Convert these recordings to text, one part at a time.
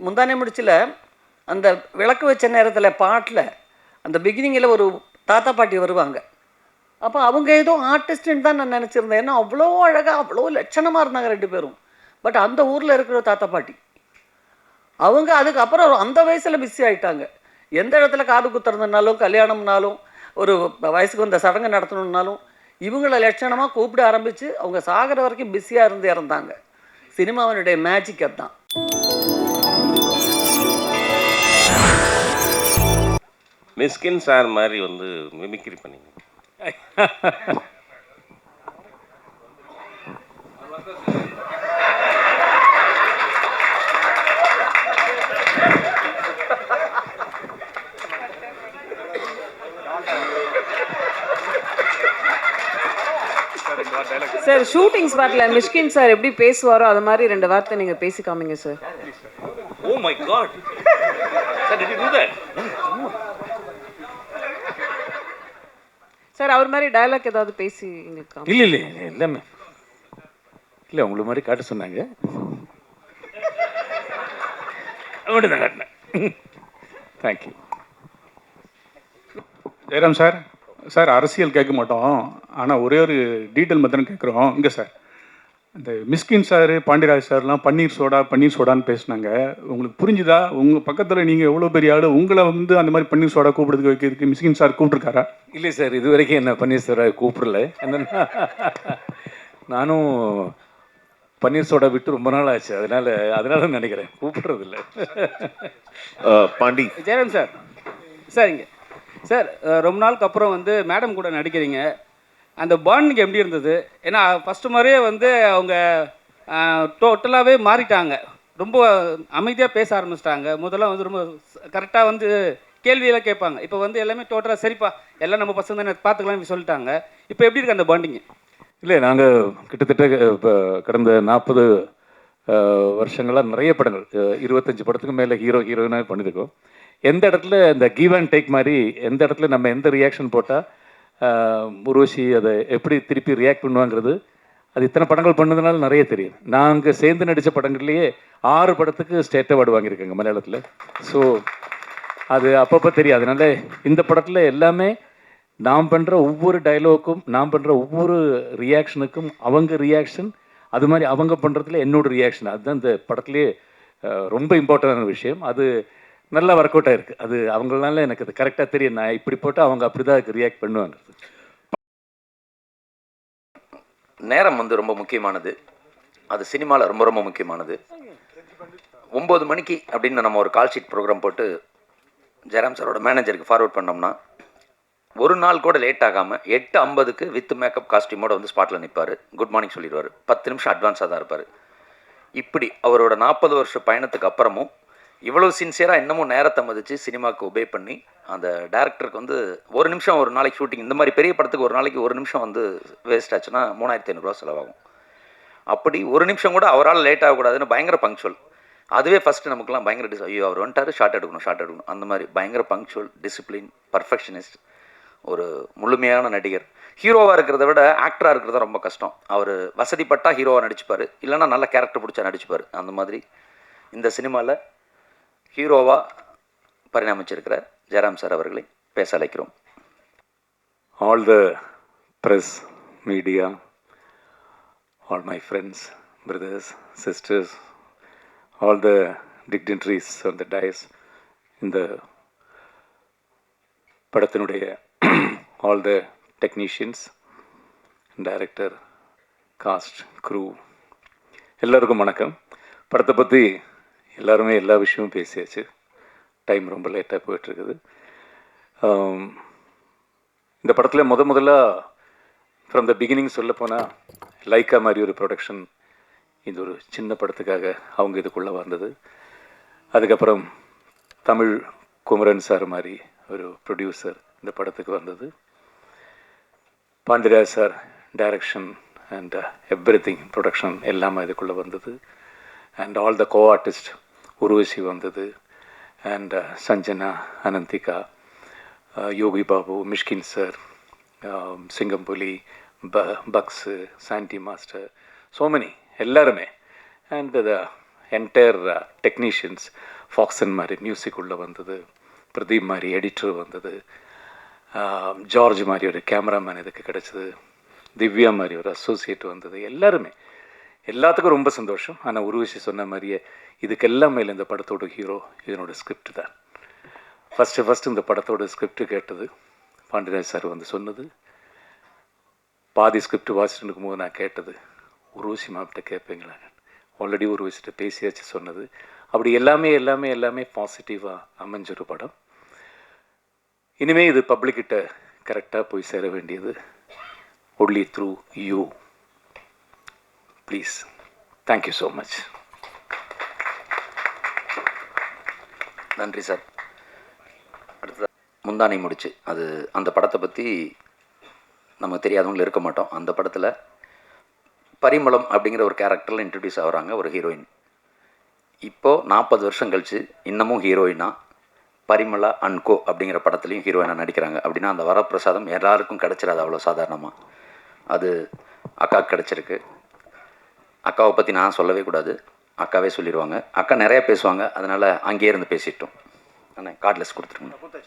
முந்தானே முடிச்சில் அந்த விளக்கு வச்ச நேரத்தில் பாட்டில் அந்த பிகினிங்கில் ஒரு தாத்தா பாட்டி வருவாங்க. அப்போ அவங்க ஏதோ ஆர்டிஸ்ட்டுன்னு தான் நான் நினச்சிருந்தேன். ஏன்னா அவ்வளோ அழகாக அவ்வளோ லட்சணமாக இருந்தாங்க 2 பேரும். பட் அந்த ஊரில் இருக்கிற தாத்தா பாட்டி அவங்க அதுக்கப்புறம் அந்த வயசில் பிஸி ஆகிட்டாங்க. எந்த இடத்துல காது குத்துறதுனாலும் கல்யாணம்னாலும் ஒரு வயசுக்கு வந்த சடங்கு நடத்தணுன்னாலும் இவங்கள லட்சணமாக கூப்பிட ஆரம்பித்து அவங்க சாகிற வரைக்கும் பிஸியாக இருந்து இறந்தாங்க. சினிமாவினுடைய மேஜிக் அதுதான். மிஸ்கின் சார் மாதிரி வந்து மிமிக்ரி பண்ணிங்க. சார் ஷூட்டிங் ஸ்பாட்ல மிஷ்கின் சார் எப்படி பேசுவாரோ அது மாதிரி 2 வார்த்தை நீங்க பேசி காமிங்க sir. Oh my God sir, did you do that? Sir அவர் மாதிரி டயலாக் ஏதாவது பேசி இங்க காமி. இல்லை இல்லை எல்லாமே இல்லை உங்களை மாதிரி காட்ட சொன்னாங்க, மட்டும் தான் காட்டினேன். தேங்க்யூ. ஜெயராம் சார், சார் அரசியல் கேட்க மாட்டோம், ஆனால் ஒரே ஒரு டீட்டெயில் மட்டும் கேட்குறோம். இங்கே சார் இந்த மிஸ்கின் சார் பாண்டியராஜ் சார்லாம் பன்னீர் சோடான்னு பேசினாங்க. உங்களுக்கு புரிஞ்சுதா? உங்கள் பக்கத்தில் நீங்கள் எவ்வளோ பெரிய ஆள், உங்களை வந்து அந்த மாதிரி பன்னீர் சோடா கூப்பிடுறதுக்கு வைக்கிறதுக்கு மிஸ்கின் சார் கூப்பிட்ருக்காரா? இல்லை சார், இது வரைக்கும் என்ன பன்னீர் சோடா கூப்பிடல. என்னன்னா நானும் பன்னீர் சோடா விட்டு ரொம்ப நாள் ஆச்சு, அதனால நினைக்கிறேன் கூப்பிடுறதில்ல. பாண்டி ஜெயராம் சார், சார் இங்கே சார் ரொம்ப நாளுக்கு அப்புறம் வந்து மேடம் கூட நடிக்கிறீங்க. அந்த பாண்டிங் எப்படி இருந்தது? ஏன்னா ஃபஸ்ட்டு மாதிரியே வந்து அவங்க டோட்டலாகவே மாறிட்டாங்க, ரொம்ப அமைதியாக பேச ஆரம்பிச்சிட்டாங்க. முதல்ல வந்து ரொம்ப கரெக்டாக வந்து கேள்வியெல்லாம் கேட்பாங்க. இப்போ வந்து எல்லாமே டோட்டலாக சரிப்பா எல்லாம் நம்ம பசங்க தானே பார்த்துக்கலாம்னு சொல்லிட்டாங்க. இப்போ எப்படி இருக்குது அந்த பாண்டிங்கு? இல்லை, நாங்கள் கிட்டத்தட்ட இப்போ கடந்த 40 வருஷங்களாக நிறைய படங்கள் 25 படத்துக்கு மேலே ஹீரோயினாக பண்ணியிருக்கோம். எந்த இடத்துல இந்த கிவ் அண்ட் டேக் மாதிரி எந்த இடத்துல நம்ம எந்த ரியாக்ஷன் போட்டால் உருவசி அதை எப்படி திருப்பி ரியாக்ட் பண்ணுவாங்கிறது அது இத்தனை படங்கள் பண்ணதுனால நிறைய தெரியும். நாங்கள் சேர்ந்து நடித்த படங்கள்லேயே 6 படத்துக்கு ஸ்டேட் அவார்டு வாங்கியிருக்காங்க மலையாளத்தில். ஸோ அது அப்பப்போ தெரியும். அதனால இந்த படத்தில் எல்லாமே நாம் பண்ணுற ஒவ்வொரு டைலாக்கும், நாம் பண்ணுற ஒவ்வொரு ரியாக்ஷனுக்கும் அவங்க ரியாக்ஷன், அது மாதிரி அவங்க பண்ணுறதுல என்னோட ரியாக்ஷன், அதுதான் இந்த படத்துலேயே ரொம்ப இம்பார்ட்டண்டான விஷயம். அது நல்லா ஒர்க் அவுட் ஆகிருக்கு. அது அவங்களால எனக்கு அது கரெக்டாக தெரியும். நான் இப்படி போட்டு அவங்க அப்படி தான் அதுக்கு ரியாக்ட் பண்ணுவாங்க. நேரம் வந்து ரொம்ப முக்கியமானது. அது சினிமாவில் ரொம்ப ரொம்ப முக்கியமானது. 9 மணிக்கு அப்படின்னு நம்ம ஒரு கால் ஷீட் ப்ரோக்ராம் போட்டு ஜெயராம் சாரோட மேனேஜருக்கு ஃபார்வர்ட் பண்ணோம்னா ஒரு நாள் கூட லேட் ஆகாமல் 8:50க்கு வித் மேக்கப் காஸ்டியூமோட வந்து ஸ்பாட்டில் நிற்பார். குட் மார்னிங் சொல்லிடுவார். 10 நிமிஷம் அட்வான்ஸாக தான் இருப்பார். இப்படி அவரோட 40 வருஷ பயணத்துக்கு அப்புறமும் இவ்வளோ சின்சியராக இன்னமும் நேரத்தை மதித்து சினிமாவுக்கு ஒபே பண்ணி அந்த டேரக்டருக்கு வந்து ஒரு நிமிஷம் ஒரு நாளைக்கு ஷூட்டிங், இந்த மாதிரி பெரிய படத்துக்கு ஒரு நாளைக்கு 1 நிமிஷம் வந்து வேஸ்ட் ஆச்சுன்னா 3500 ரூபா செலவாகும். அப்படி ஒரு நிமிஷம் கூட அவரால் லேட் ஆகக்கூடாதுன்னு பயங்கர பங்க்சுவல். அதுவே ஃபஸ்ட்டு நமக்குலாம் பயங்கர ஐயோ அவர் வந்துட்டார், ஷார்ட் எடுக்கணும் அந்த மாதிரி பயங்கர பங்க்சுவல், டிசிப்ளின், பர்ஃபெக்ஷனிஸ்ட், ஒரு முழுமையான நடிகர். ஹீரோவாக இருக்கிறத விட ஆக்டராக இருக்கிறது ரொம்ப கஷ்டம். அவர் வசதிப்பட்டால் ஹீரோவாக நடிச்சுப்பார், இல்லைன்னா நல்ல கேரக்டர் பிடிச்சா நடிச்சுப்பார். அந்த மாதிரி இந்த சினிமாவில் ஹீரோவாக பரிணாமிச்சிருக்கிற ஜெயராம் சார் அவர்களை பேச அழைக்கிறோம். All the press, media, all my friends, brothers, sisters, all the dignitaries on the dais, இந்த படத்தினுடைய all the technicians, director, cast, crew, எல்லோருக்கும் வணக்கம். படத்தை பற்றி எல்லாருமே எல்லா விஷயமும் பேசியாச்சு. டைம் ரொம்ப லேட்டாக போயிட்டுருக்குது. இந்த படத்தில் முதல்ல ஃப்ரம் த பிகினிங் சொல்லப்போனால் லைக்கா மாதிரி ஒரு ப்ரொடக்ஷன் இது ஒரு சின்ன படத்துக்காக அவங்க இதுக்குள்ளே வந்தது. அதுக்கப்புறம் தமிழ் குமரன் சார் மாதிரி ஒரு ப்ரொடியூசர் இந்த படத்துக்கு வந்தது. Pandiraj sir direction and everything production எல்லாமே இதுக்குள்ளே வந்தது. And all the co artist Urvashi வந்தது. அண்ட் சஞ்சனா, அனந்திகா, யோகி பாபு, மிஷ்கின் சார், சிங்கம்புலி, பக்ஸு, சாண்டி மாஸ்டர், ஸோ மெனி எல்லாருமே. அண்ட் என்டையர் டெக்னீஷியன்ஸ், ஃபாக்சன் மாதிரி மியூசிக் உள்ளே வந்தது, பிரதீப் மாதிரி எடிட்டர் வந்தது, ஜார்ஜ் மாதிரி ஒரு கேமராமேன் இதுக்கு கிடச்சிது, திவ்யா மாதிரி ஒரு அசோசியேட் வந்தது, எல்லாத்துக்கும் ரொம்ப சந்தோஷம். ஆனால் ஒரு விஷயம் சொன்ன மாதிரியே இதுக்கெல்லாம் மேலே இந்த படத்தோட ஹீரோ இதனோட ஸ்கிரிப்ட் தான். ஃபஸ்ட்டு இந்த படத்தோட ஸ்கிரிப்ட் கேட்டது பாண்டியராஜ் சார் வந்து சொன்னது. பாதி ஸ்கிரிப்ட் வாசிட்டு இருக்கும்போது நான் கேட்டது, உருவசி மாப்பிட்ட கேட்பீங்களா, ஆல்ரெடி உருவசிட்ட பேசியாச்சு சொன்னது. அப்படி எல்லாமே பாசிட்டிவாக அமைஞ்சொரு படம். இனிமேல் இது பப்ளிக்கிட்ட கரெக்டாக போய் சேர வேண்டியது only through you. Please, thank you so much. நன்றி சார். அடுத்தது முந்தானை முடிச்சு, அது அந்த படத்தை பற்றி நமக்கு தெரியாதவங்களும் இருக்க மாட்டோம். அந்த படத்தில் பரிமளம் அப்படிங்கிற ஒரு கேரக்டரில் இன்ட்ரடியூஸ் ஆகிறாங்க ஒரு ஹீரோயின். இப்போது 40 வருஷம் கழிச்சு இன்னமும் ஹீரோயினாக பரிமளா அண்ட் கோ அப்படிங்கிற படத்துலையும் ஹீரோயினாக நடிக்கிறாங்க. அப்படின்னா அந்த வரப்பிரசாதம் எல்லாருக்கும் கிடச்சிடாது அவ்வளோ சாதாரணமாக. அது அக்காவுக்கு கிடச்சிருக்கு. அக்காவை பற்றி நான் சொல்லவே கூடாது, அக்காவே சொல்லிடுவாங்க. அக்கா நிறைய பேசுவாங்க, அதனால் அங்கேயே இருந்து பேசிட்டோம். ஆனால் கார்ட்லெஸ் கொடுத்துருங்க.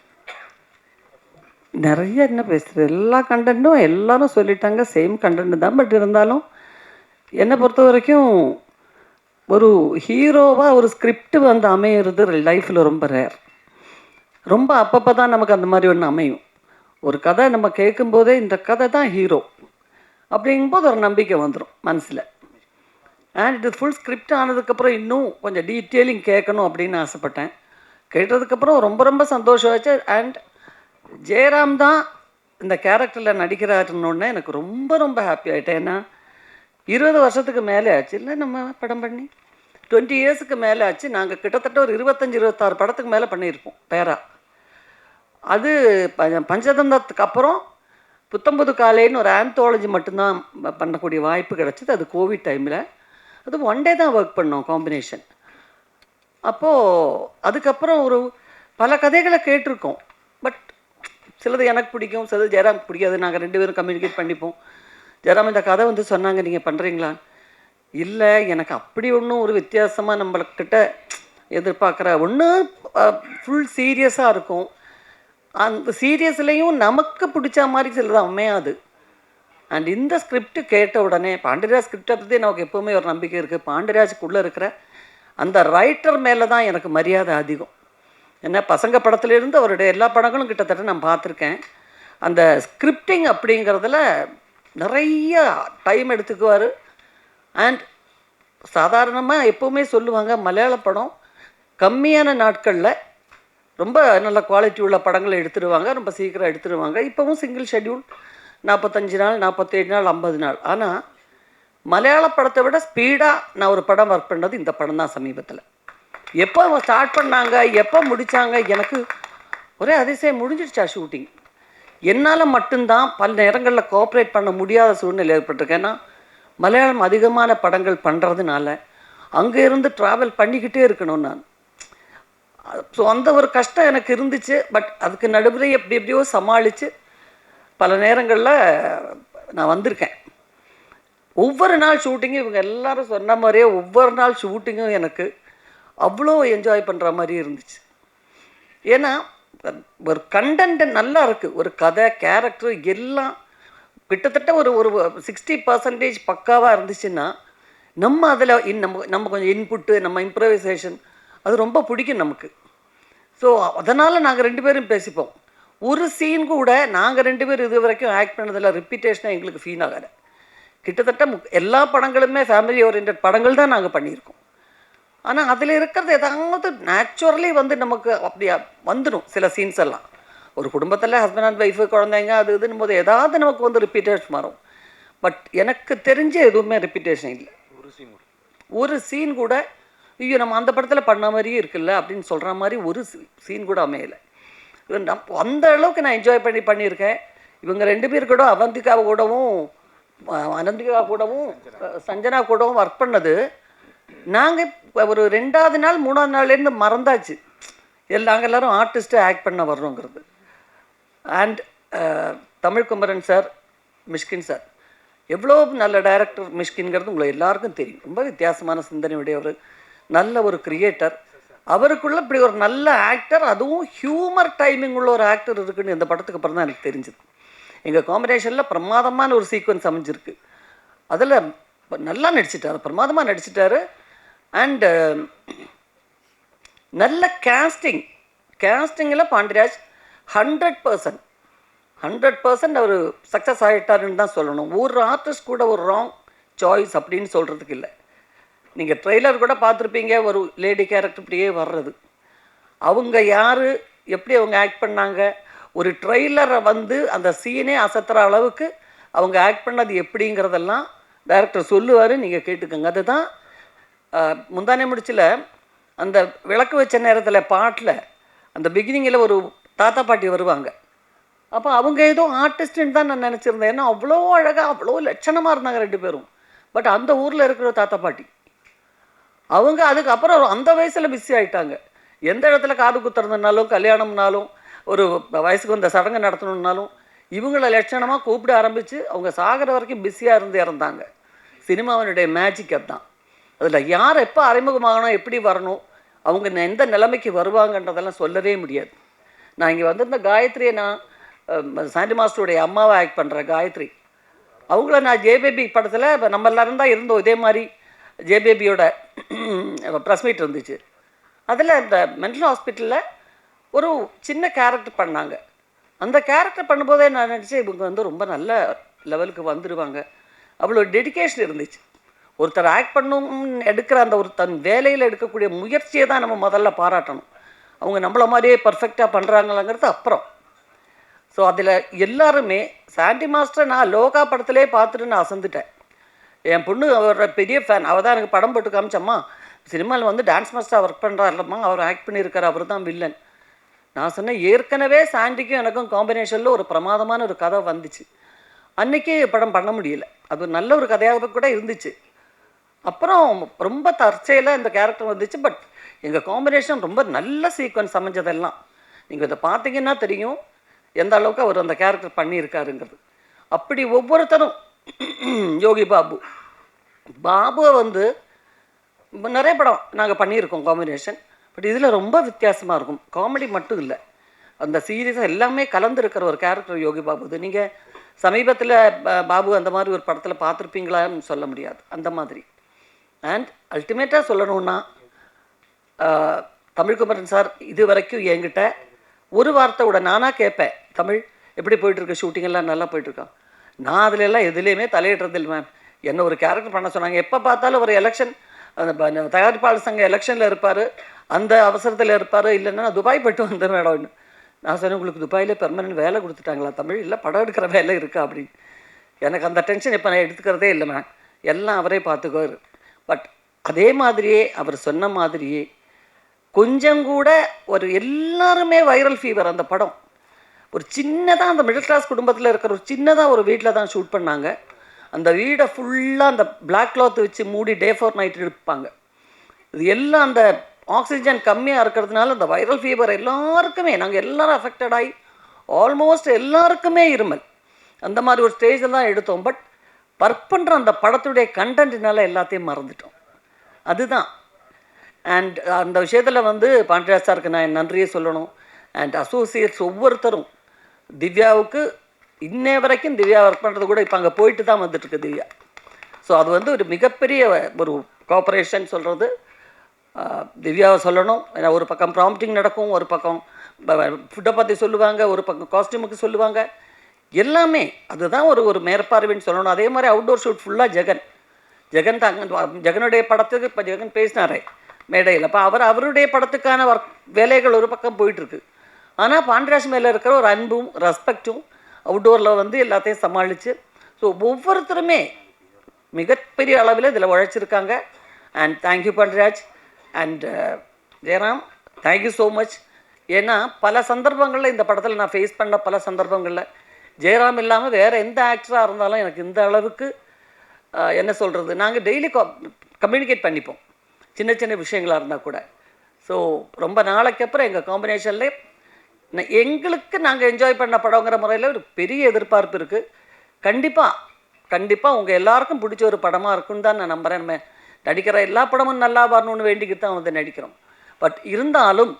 நிறைய என்ன பேசுகிறது, எல்லா கண்டென்ட்டும் எல்லாரும் சொல்லிட்டாங்க, சேம் கண்டென்ட் தான். பட் இருந்தாலும் என்னை பொறுத்த வரைக்கும் ஒரு ஹீரோவாக ஒரு ஸ்கிரிப்ட் வந்து அமையிறது லைஃப்பில் ரொம்ப ரேர். ரொம்ப அப்பப்போ தான் நமக்கு அந்த மாதிரி ஒன்று அமையும். ஒரு கதை நம்ம கேட்கும்போதே இந்த கதை தான் ஹீரோ அப்படிங்கும்போது ஒரு நம்பிக்கை வந்துடும் மனசில். அண்ட் இது ஃபுல் ஸ்கிரிப்ட் ஆனதுக்கப்புறம் இன்னும் கொஞ்சம் டீட்டெயிலிங் கேட்கணும் அப்படின்னு ஆசைப்பட்டேன். கேட்டதுக்கப்புறம் ரொம்ப சந்தோஷம் ஆச்சு. அண்ட் ஜெயராம் தான் இந்த கேரக்டரில் நடிக்கிறாருன்னொன்னே எனக்கு ரொம்ப ஹாப்பி ஆகிட்டேன். ஏன்னா 20 வருஷத்துக்கு மேலே ஆச்சு இல்லை நம்ம படம் பண்ணி, 20 இயர்ஸுக்கு மேலே ஆச்சு. நாங்கள் கிட்டத்தட்ட ஒரு 25-26 படத்துக்கு மேலே பண்ணியிருப்போம் பேரா. அது பஞ்சதந்தத்துக்கு அப்புறம் புத்தம்புது காலைன்னு ஒரு ஆந்தாலஜி மட்டும்தான் பண்ணக்கூடிய வாய்ப்பு கிடச்சிது. அது கோவிட் டைமில். அது 1 டே தான் ஒர்க் பண்ணோம் காம்பினேஷன். அப்போது அதுக்கப்புறம் ஒரு பல கதைகளை கேட்டிருக்கோம். பட் சிலது எனக்கு பிடிக்கும், சிலது ஜெயராம் பிடிக்காது. நாங்கள் 2 பேரும் கம்யூனிகேட் பண்ணிப்போம். ஜெயராம் இந்த கதை வந்து சொன்னாங்க, நீங்கள் பண்ணுறீங்களா? இல்லை, எனக்கு அப்படி ஒன்றும் ஒரு வித்தியாசமாக நம்மள்கிட்ட எதிர்பார்க்குற ஒன்று ஃபுல் சீரியஸாக இருக்கும். அந்த சீரியஸ்லேயும் நமக்கு பிடிச்ச மாதிரி சிலது அமையாது. அண்ட் இந்த ஸ்கிரிப்ட் கேட்ட உடனே பாண்டியராஜ் ஸ்கிரிப்டை பற்றி நமக்கு எப்போவுமே ஒரு நம்பிக்கை இருக்குது. பாண்டியராஜுக்குள்ளே இருக்கிற அந்த ரைட்டர் மேலே தான் எனக்கு மரியாதை அதிகம். ஏன்னா பசங்க படத்துலேருந்து அவருடைய எல்லா படங்களும் கிட்டத்தட்ட நான் பார்த்துருக்கேன். அந்த ஸ்கிரிப்டிங் அப்படிங்கிறதுல நிறைய டைம் எடுத்துக்குவார். அண்ட் சாதாரணமாக எப்போவுமே சொல்லுவாங்க, மலையாள படம் கம்மியான நாட்களில் ரொம்ப நல்ல குவாலிட்டி உள்ள படங்களை எடுத்துடுவாங்க, ரொம்ப சீக்கிரம் எடுத்துடுவாங்க. இப்போவும் சிங்கிள் ஷெட்யூல் 45 நாள், 47 நாள், 50 நாள். ஆனால் மலையாள படத்தை விட ஸ்பீடாக நான் ஒரு படம் ஒர்க் பண்ணது இந்த படம் தான் சமீபத்தில். எப்போ ஸ்டார்ட் பண்ணாங்க, எப்போ முடித்தாங்க, எனக்கு ஒரே அதிசயம். முடிஞ்சிடுச்சா ஷூட்டிங்? என்னால் மட்டும்தான் பல நேரங்களில் கோஆப்ரேட் பண்ண முடியாத சூழ்நிலை ஏற்பட்டிருக்கு. ஏன்னா மலையாளம் அதிகமான படங்கள் பண்ணுறதுனால அங்கே இருந்து ட்ராவல் பண்ணிக்கிட்டே இருக்கணும் நான். ஸோ அந்த ஒரு கஷ்டம் எனக்கு இருந்துச்சு. பட் அதுக்கு நடுவில் எப்படியோ சமாளித்து பல நேரங்களில் நான் வந்திருக்கேன். ஒவ்வொரு நாள் ஷூட்டிங்கும் இவங்க எல்லாரும் சொன்ன மாதிரியே ஒவ்வொரு நாள் ஷூட்டிங்கும் எனக்கு அவ்வளோ என்ஜாய் பண்ணுற மாதிரி இருந்துச்சு. ஏன்னா ஒரு கண்டென்ட் நல்லா இருக்குது, ஒரு கதை, கேரக்டர் எல்லாம் கிட்டத்தட்ட ஒரு 60% பக்காவாக இருந்துச்சுன்னா நம்ம அதில் நம்ம கொஞ்சம் இன்புட்டு, நம்ம இம்ப்ரவைசேஷன் அது ரொம்ப பிடிக்கும் நமக்கு. ஸோ அதனால் நாங்கள் 2 பேரும் பேசிப்போம். ஒரு சீன் கூட நாங்கள் 2 பேரும் இது வரைக்கும் ஆக்ட் பண்ணதில் ரிப்பீட்டேஷனாக எங்களுக்கு ஃபீல் ஆகலை. கிட்டத்தட்ட எல்லா படங்களுமே ஃபேமிலி ஓரியன்ட் படங்கள் தான் நாங்கள் பண்ணியிருக்கோம். ஆனால் அதில் இருக்கிறது ஏதாவது நேச்சுரலி வந்து நமக்கு அப்படியா வந்துடும். சில சீன்ஸ் எல்லாம் ஒரு குடும்பத்தில் ஹஸ்பண்ட் அண்ட் ஒய்ஃபு, குழந்தைங்க, அது இதுன்னு போது ஏதாவது நமக்கு வந்து ரிப்பீட்டேஷன் வரும். பட் எனக்கு தெரிஞ்ச எதுவுமே ரிப்பீட்டேஷன் இல்லை. ஒரு சீன் கூட ஐயோ நம்ம அந்த படத்தில் பண்ண மாதிரியே இருக்குல்ல அப்படின்னு சொல்கிற மாதிரி ஒரு சீன் கூட அமையலை. அந்த அளவுக்கு நான் என்ஜாய் பண்ணியிருக்கேன். இவங்க 2 பேர் கூட அவந்திகா கூடவும் அனந்திகா கூடவும் சஞ்சனா கூடவும் ஒர்க் பண்ணது நாங்கள் ஒரு 2வது நாள் 3வது நாள்லேருந்து மறந்தாச்சு நாங்கள் எல்லோரும் ஆர்டிஸ்ட்டு ஆக்ட் பண்ண வர்றோங்கிறது. And Tamil Kumaran sir, Mysskin sir எவ்வளோ நல்ல டைரக்டர் மிஷ்கின்கிறது உங்களை எல்லாருக்கும் தெரியும். ரொம்ப வித்தியாசமான சிந்தனை உடையவர். நல்ல ஒரு கிரியேட்டர். அவருக்குள்ள இப்படி ஒரு நல்ல ஆக்டர், அதுவும் ஹியூமர் டைமிங் உள்ள ஒரு ஆக்டர் இருக்குன்னு இந்த படத்துக்கு அப்புறம் தான் எனக்கு தெரிஞ்சுது. எங்கள் காம்பினேஷனில் பிரமாதமான ஒரு சீக்வன்ஸ் அமைஞ்சிருக்கு. அதில் நல்லா நடிச்சிட்டாரு, பிரமாதமாக நடிச்சிட்டாரு. அண்டு நல்ல கேஸ்டிங்கில் பாண்டிராஜ் 100% அவர் சக்ஸஸ் ஆகிட்டாருன்னு தான் சொல்லணும். ஒரு ஆர்டிஸ்ட் கூட ஒரு ராங் சாய்ஸ் அப்படின்னு சொல்கிறதுக்கு இல்லை. நீங்கள் ட்ரெய்லர் கூட பார்த்துருப்பீங்க, ஒரு லேடி கேரக்டர் இப்படியே வர்றது. அவங்க யார், எப்படி அவங்க ஆக்ட் பண்ணாங்க, ஒரு ட்ரெய்லரை வந்து அந்த சீனே அசத்துற அளவுக்கு அவங்க ஆக்ட் பண்ணது எப்படிங்கிறதெல்லாம் டைரக்டர் சொல்லுவார், நீங்கள் கேட்டுக்கோங்க. அதுதான் முந்தானே முடிச்சில் அந்த விளக்கு வச்ச நேரத்தில் பாட்டில் அந்த பிகினிங்கில் ஒரு தாத்தா பாட்டி வருவாங்க. அப்போ அவங்க ஏதோ ஆர்டிஸ்ட்டுன்னு தான் நான் நினச்சிருந்தேன். ஏன்னா அவ்வளோ அழகாக அவ்வளோ லட்சணமாக இருந்தாங்க 2 பேரும். பட் அந்த ஊரில் இருக்கிற தாத்தா பாட்டி அவங்க அதுக்கப்புறம் அந்த வயசில் பிஸி ஆகிட்டாங்க. எந்த இடத்துல காது குத்துறதுனாலும், கல்யாணம்னாலும், ஒரு வயசுக்கு வந்த சடங்கு நடத்தணுன்னாலும் இவங்கள லட்சணமாக கூப்பிட ஆரம்பித்து அவங்க சாகிற வரைக்கும் பிஸியாக இருந்து இறந்தாங்க. சினிமாவினுடைய மேஜிக் அதுதான். அதில் யார் எப்போ அறிமுகமாகணும், எப்படி வரணும், அவங்க எந்த நிலைமைக்கு வருவாங்கன்றதெல்லாம் சொல்லவே முடியாது. நான் இங்கே வந்திருந்த காயத்ரியை, நான் சாண்டி மாஸ்டருடைய அம்மாவை ஆக்ட் பண்ணுறேன் காயத்ரி. அவங்கள நான் ஜேபேபி படத்தில் இப்போ நம்ம எல்லாரும் தான் இருந்தோம். இதே மாதிரி ஜேபேபியோட ப்ரெஸ் மீட் இருந்துச்சு. அதில் இந்த மென்டல் ஹாஸ்பிட்டலில் ஒரு சின்ன கேரக்டர் பண்ணாங்க. அந்த கேரக்டர் பண்ணும்போதே நான் நினச்சேன் இவங்க வந்து ரொம்ப நல்ல லெவலுக்கு வந்துடுவாங்க. அவ்வளோ டெடிக்கேஷன் இருந்துச்சு. ஒருத்தர் ஆக்ட் பண்ணணும்னு எடுக்கிற அந்த ஒரு தன் வேலையில் எடுக்கக்கூடிய முயற்சியை தான் நம்ம முதல்ல பாராட்டணும். அவங்க நம்மள மாதிரியே பர்ஃபெக்டாக பண்ணுறாங்களாங்கிறது அப்புறம். ஸோ அதில் எல்லாருமே சாண்டி மாஸ்டரை நான் லோகா படத்திலே பார்த்துட்டு நான் அசந்துட்டேன். என் பொண்ணு அவரோட பெரிய ஃபேன். அவள் தான் எனக்கு படம் போட்டு காமிச்சம்மா, சினிமாவில் வந்து டான்ஸ் மாஸ்டராக ஒர்க் பண்ணுறாருலம்மா, அவர் ஆக்ட் பண்ணியிருக்காரு, அவர் தான் வில்லன். நான் சொன்னேன், ஏற்கனவே சாண்டிக்கும் எனக்கும் காம்பினேஷனில் ஒரு பிரமாதமான ஒரு கதை வந்துச்சு. அன்றைக்கே படம் பண்ண முடியல. அது நல்ல ஒரு கதையாக கூட இருந்துச்சு. அப்புறம் ரொம்ப தற்செயலாக இந்த கேரக்டர் வந்துச்சு. பட் எங்கள் காம்பினேஷன் ரொம்ப நல்ல சீக்வன்ஸ் அமைஞ்சதெல்லாம் நீங்கள் இதை பார்த்தீங்கன்னா தெரியும் எந்த அளவுக்கு அவர் அந்த கேரக்டர் பண்ணியிருக்காருங்கிறது. அப்படி ஒவ்வொருத்தரும் யோகி பாபுவை வந்து நிறைய படம் நாங்கள் பண்ணியிருக்கோம் காம்பினேஷன். பட் இதில் ரொம்ப வித்தியாசமாக இருக்கும். காமெடி மட்டும் இல்லை, அந்த சீரியஸாக எல்லாமே கலந்துருக்கிற ஒரு கேரக்டர் யோகி பாபு. இது நீங்கள் சமீபத்தில் பாபு அந்த மாதிரி ஒரு படத்தில் பார்த்துருப்பீங்களான்னு சொல்ல முடியாது, அந்த மாதிரி. அண்ட் அல்டிமேட்டாக சொல்லணுன்னா தமிழ்குமரன் சார் இது வரைக்கும் என்கிட்ட ஒரு வார்த்தை விட நானாக கேட்பேன், தமிழ் எப்படி போயிட்டுருக்கு, ஷூட்டிங்கெல்லாம் நல்லா போயிட்டுருக்கான். நான் அதிலெல்லாம் எதுலேயுமே தலையிடுறது இல்லை மேம். என்ன ஒரு கேரக்டர் பண்ண சொன்னாங்க. எப்போ பார்த்தாலும் ஒரு எலெக்ஷன், அந்த தயாரிப்பாளர் சங்க எலெக்ஷனில் இருப்பார், அந்த அவசரத்தில் இருப்பார். இல்லைன்னா நான் துபாய் போய்ட்டு வந்தேன் மேடம்னு. நான் சொன்னேன், உங்களுக்கு துபாயில் பெர்மனன்ட் வேலை கொடுத்துட்டாங்களா தமிழ்? இல்லை படம் எடுக்கிற வேலை இருக்கா அப்படின்னு. எனக்கு அந்த டென்ஷன் இப்போ நான் எடுத்துக்கிறதே இல்லை மேம், எல்லாம் அவரே பார்த்துக்குவார். பட் அதே மாதிரியே அவர் சொன்ன மாதிரியே கொஞ்சம் கூட ஒரு எல்லாருமே வைரல் ஃபீவர். அந்த படம் ஒரு சின்னதாக அந்த மிடில் கிளாஸ் குடும்பத்தில் இருக்கிற ஒரு சின்னதாக ஒரு வீட்டில் தான் ஷூட் பண்ணாங்க. அந்த வீடை ஃபுல்லாக அந்த பிளாக் கிளாத் வச்சு மூடி டே ஃபார் நைட் எடுப்பாங்க. இது எல்லாம் அந்த ஆக்சிஜன் கம்மியாக இருக்கிறதுனால அந்த வைரல் ஃபீவர் எல்லாருக்குமே, நாங்கள் எல்லோரும் அஃபெக்டட் ஆகி ஆல்மோஸ்ட் எல்லாருக்குமே இருமல். அந்த மாதிரி ஒரு ஸ்டேஜில் தான் எடுத்தோம். பட் ஒர்க் பண்ணுற அந்த படத்துடைய கண்டென்ட்னால எல்லாத்தையும் மறந்துட்டோம். அதுதான். அண்ட் அந்த விஷயத்தில் வந்து பாண்டியராஜ் சாருக்கு நான் என் நன்றியை சொல்லணும். அண்ட் அசோசியேட்ஸ் ஒவ்வொருத்தரும் திவ்யாவுக்கு இன்னே வரைக்கும் திவ்யா ஒர்க் பண்ணுறது கூட இப்போ அங்கே போயிட்டு தான் வந்துட்டுருக்கு திவ்யா. ஸோ அது வந்து ஒரு மிகப்பெரிய ஒரு கோஆப்ரேஷன் சொல்கிறது திவ்யாவை சொல்லணும். ஏன்னா ஒரு பக்கம் ப்ராம்ப்டிங் நடக்கும், ஒரு பக்கம் ஃபுட்டை பற்றி சொல்லுவாங்க, ஒரு பக்கம் காஸ்டியூமுக்கு சொல்லுவாங்க, எல்லாமே அதுதான் ஒரு மேற்பார்வைன்னு சொல்லணும். அதே மாதிரி அவுட்டோர் ஷூட் ஃபுல்லாக ஜெகன் தான். ஜெகனுடைய படத்துக்கு இப்போ ஜெகன் பேசினாரே மேடையில், அப்போ அவருடைய படத்துக்கான வேலைகள் ஒரு பக்கம் போயிட்டுருக்கு. ஆனால் பாண்டியராஜ் மேலே இருக்கிற ஒரு அன்பும் ரெஸ்பெக்டும் அவுட்டோரில் வந்து எல்லாத்தையும் சமாளித்து, ஸோ ஒவ்வொருத்தருமே மிகப்பெரிய அளவில் இதில் உழைச்சிருக்காங்க. And thank you Pandiraj and Jayaram, thank you so much. ஏன்னா பல சந்தர்ப்பங்களில் இந்த படத்தில் நான் ஃபேஸ் பண்ண பல சந்தர்ப்பங்களில் ஜெயராம் இல்லாமல் வேறு எந்த ஆக்டராக இருந்தாலும் எனக்கு இந்த அளவுக்கு என்ன சொல்கிறது, நாங்கள் டெய்லி கம்யூனிகேட் பண்ணிப்போம் சின்ன சின்ன விஷயங்களாக இருந்தால் கூட. ஸோ ரொம்ப நாளைக்கு அப்புறம் எங்கள் காம்பினேஷனில் எங்களுக்கு நாங்கள் என்ஜாய் பண்ண படங்கிற முறையில் ஒரு பெரிய எதிர்பார்ப்பு இருக்குது. கண்டிப்பாக உங்கள் எல்லாருக்கும் பிடிச்ச ஒரு படமாக இருக்குன்னு தான் நான் நம்புகிறேன். நடிக்கிற எல்லா படமும் நல்லா வரணும்னு வேண்டிக்கிட்டு தான் வந்து நடிக்கிறோம். பட் இருந்தாலும்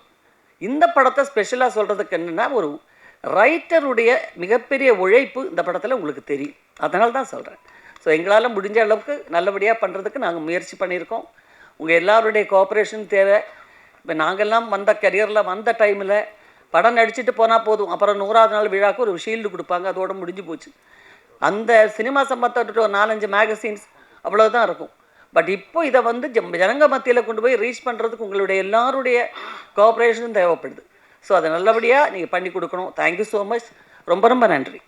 இந்த படத்தை ஸ்பெஷலாக சொல்கிறதுக்கு என்னென்னா, ஒரு ரைட்டருடைய மிகப்பெரிய உழைப்பு இந்த படத்தில் உங்களுக்கு தெரியும். அதனால தான் சொல்கிறேன். ஸோ எங்களால் முடிஞ்ச அளவுக்கு நல்லபடியாக பண்ணுறதுக்கு நாங்கள் முயற்சி பண்ணியிருக்கோம். உங்கள் எல்லாருடைய கோஆப்ரேஷன் தேவை. இப்போ நாங்கள்லாம் வந்த கரியரில் வந்த டைமில் படம் நடிச்சுட்டு போனால் போதும், அப்புறம் 100ஆவது நாள் விழாவுக்கு ஒரு ஷீல்டு கொடுப்பாங்க, அதோட முடிஞ்சு போச்சு. அந்த சினிமா சம்பந்தப்பட்ட ஒரு 4-5 மேகசின்ஸ் அவ்வளோதான் இருக்கும். பட் இப்போ இதை வந்து ஜனங்க மத்தியில் கொண்டு போய் ரீச் பண்ணுறதுக்கு உங்களுடைய எல்லாருடைய கோஆப்ரேஷனும் தேவைப்படுது. ஸோ அதை நல்லபடியாக நீங்கள் பண்ணி கொடுக்கணும். Thank you so much. ரொம்ப ரொம்ப நன்றி.